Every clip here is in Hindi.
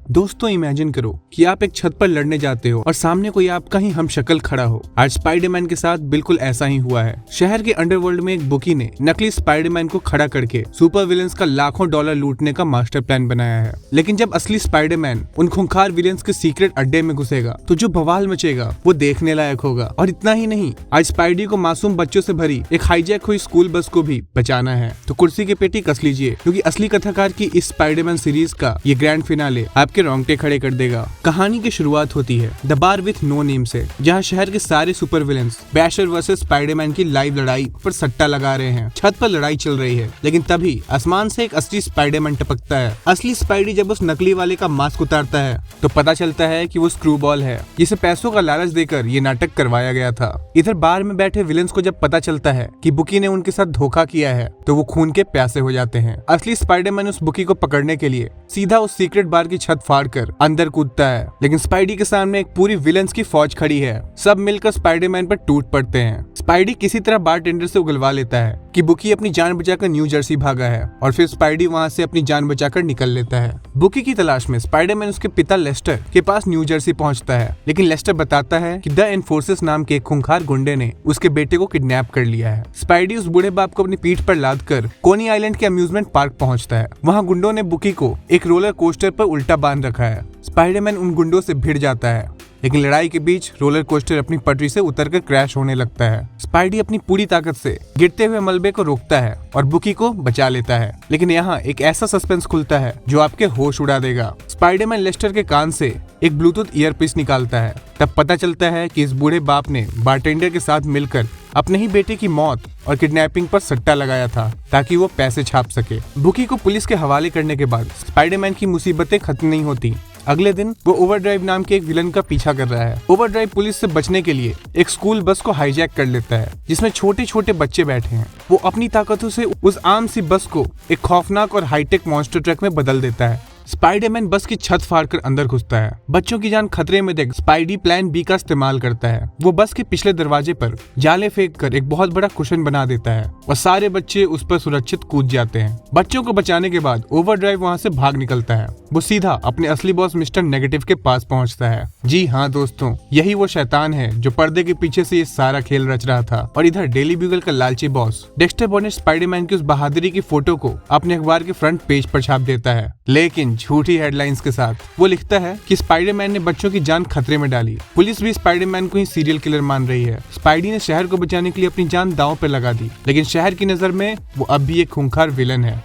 दोस्तों इमेजिन करो कि आप एक छत पर लड़ने जाते हो और सामने कोई आपका ही हमशक्ल खड़ा हो। आज स्पाइडरमैन के साथ बिल्कुल ऐसा ही हुआ है। शहर के अंडरवर्ल्ड में एक बुकी ने नकली स्पाइडरमैन को खड़ा करके सुपर विलेंस का लाखों डॉलर लूटने का मास्टर प्लान बनाया है। लेकिन जब असली स्पाइडरमैन उन खूंखार विलेंस के सीक्रेट अड्डे में घुसेगा तो जो बवाल मचेगा वो देखने लायक होगा। और इतना ही नहीं, आज स्पाइडी को मासूम बच्चों से भरी एक हाईजैक हुई स्कूल बस को भी बचाना है। तो कुर्सी की पेटी कस लीजिए, क्योंकि असली कथाकार की इस स्पाइडरमैन सीरीज का ये ग्रैंड फिनाले आपके रोंगटे खड़े कर देगा। कहानी की शुरुआत होती है the bar with no name से, जहां शहर के सारे super villains basher versus Spiderman की लाइव लड़ाई पर सट्टा लगा रहे हैं। छत पर लड़ाई चल रही है, लेकिन तभी आसमान से एक असली स्पाइडरमैन टपकता है। असली स्पाइडी जब उस नकली वाले का मास्क उतारता है तो पता चलता है कि वो स्क्रूबॉल है, जिसे पैसों का लालच देकर ये नाटक करवाया गया था। इधर बार में बैठे विलेंस को जब पता चलता है कि बुकी ने उनके साथ धोखा किया है तो वो खून के प्यासे हो जाते हैं। असली स्पाइडरमैन उस बुकी को पकड़ने के लिए सीधा उस सीक्रेट बार की छत फाड़कर अंदर कूदता है, लेकिन स्पाइडी के सामने एक पूरी विलेंस की फौज खड़ी है। सब मिलकर स्पाइडरमैन पर टूट पड़ते हैं। स्पाइडी किसी तरह बारटेंडर से उगलवा लेता है कि बुकी अपनी जान बचाकर न्यू जर्सी भागा है, और फिर स्पाइडी वहां से अपनी जान बचाकर निकल लेता है। बुकी की तलाश में स्पाइडरमैन उसके पिता लेस्टर के पास न्यू जर्सी पहुंचता है, लेकिन लेस्टर बताता है कि द एनफोर्सेस नाम के एक खूंखार गुंडे ने उसके बेटे को किडनैप कर लिया है। स्पाइडी उस बूढ़े बाप को अपनी पीठ पर लादकर कोनी आइलैंड के अम्यूजमेंट पार्क पहुंचता है। वहां गुंडों ने बुकी को एक रोलर कोस्टर पर उल्टा बांध रखा है। स्पाइडरमैन उन गुंडों से भिड़ जाता है, लेकिन लड़ाई के बीच रोलर कोस्टर अपनी पटरी से उतरकर क्रैश होने लगता है। स्पाइडी अपनी पूरी ताकत से गिरते हुए मलबे को रोकता है और बुकी को बचा लेता है। लेकिन यहाँ एक ऐसा सस्पेंस खुलता है जो आपके होश उड़ा देगा। स्पाइडरमैन लेस्टर के कान से एक ब्लूटूथ ईयरपीस निकालता है। तब पता चलता है कि इस बूढ़े बाप ने बारटेंडर के साथ मिलकर अपने ही बेटे की मौत और किडनैपिंग पर सट्टा लगाया था ताकि वो पैसे छाप सके। बुकी को पुलिस के हवाले करने के बाद स्पाइडरमैन की मुसीबतें खत्म नहीं होती। अगले दिन वो ओवरड्राइव नाम के एक विलन का पीछा कर रहा है। ओवरड्राइव पुलिस से बचने के लिए एक स्कूल बस को हाईजैक कर लेता है, जिसमें छोटे छोटे बच्चे बैठे हैं। वो अपनी ताकतों से उस आम सी बस को एक खौफनाक और हाईटेक मॉन्स्टर ट्रक में बदल देता है। स्पाइडरमैन बस की छत फाड़कर अंदर घुसता है। बच्चों की जान खतरे में देख स्पाइडी प्लान बी का इस्तेमाल करता है। वो बस के पिछले दरवाजे पर जाले फेंक कर एक बहुत बड़ा कुशन बना देता है और सारे बच्चे उस पर सुरक्षित कूद जाते हैं। बच्चों को बचाने के बाद ओवरड्राइव वहां से भाग निकलता है। वो सीधा अपने असली बॉस मिस्टर नेगेटिव के पास पहुंचता है। जी हाँ दोस्तों, यही वो शैतान है जो पर्दे के पीछे से ये सारा खेल रच रहा था। और इधर डेली ब्यूगल का लालची बॉस डेक्स्टर बॉनेट स्पाइडरमैन की उस बहादुरी की फोटो को अपने अखबार के फ्रंट पेज पर छाप देता है, लेकिन झूठी हेडलाइंस के साथ। वो लिखता है कि स्पाइडरमैन ने बच्चों की जान खतरे में डाली। पुलिस भी स्पाइडरमैन को ही सीरियल किलर मान रही है। स्पाइडी ने शहर को बचाने के लिए अपनी जान दांव पर लगा दी, लेकिन शहर की नजर में वो अब भी एक खूंखार विलन है।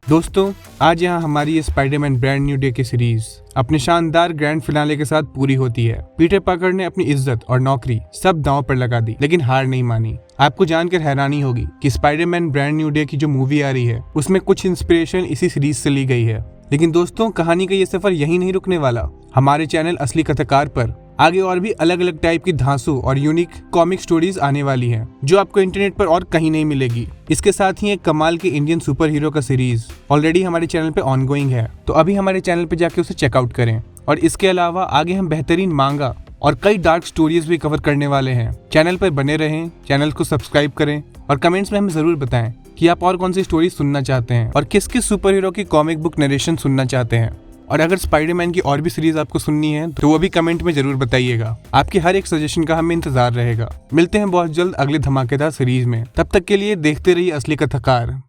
दोस्तों, आज यहाँ हमारी ये स्पाइडरमैन ब्रांड न्यू डे की सीरीज अपने शानदार ग्रैंड फिनाले के साथ पूरी होती है। पीटर पार्कर ने अपनी इज्जत और नौकरी सब दांव पर लगा दी, लेकिन हार नहीं मानी। आपको जानकर हैरानी होगी कि स्पाइडरमैन ब्रांड न्यू डे की जो मूवी आ रही है उसमें कुछ इंस्पिरेशन इसी सीरीज से ली गई है। लेकिन दोस्तों, कहानी का ये सफर यही नहीं रुकने वाला। हमारे चैनल असली कथाकार पर आगे और भी अलग अलग टाइप की धांसू और यूनिक कॉमिक स्टोरीज आने वाली हैं, जो आपको इंटरनेट पर और कहीं नहीं मिलेगी। इसके साथ ही एक कमाल की इंडियन सुपर हीरो का सीरीज ऑलरेडी हमारे चैनल पे ऑनगोइंग है, तो अभी हमारे चैनल पे जाके उसे चेकआउट करें। और इसके अलावा आगे हम बेहतरीन मांगा और कई डार्क स्टोरीज भी कवर करने वाले हैं। चैनल पर बने रहें, चैनल को सब्सक्राइब करें और कमेंट्स में हमें जरूर बताएं कि आप और कौन सी स्टोरी सुनना चाहते हैं और किस किस सुपर हीरो की कॉमिक बुक नरेशन सुनना चाहते हैं। और अगर स्पाइडरमैन की और भी सीरीज आपको सुननी है तो वो भी कमेंट में जरूर बताइएगा। आपके हर एक सजेशन का हमें इंतजार रहेगा। मिलते हैं बहुत जल्द अगले धमाकेदार सीरीज में। तब तक के लिए देखते रहिए असली कथाकार।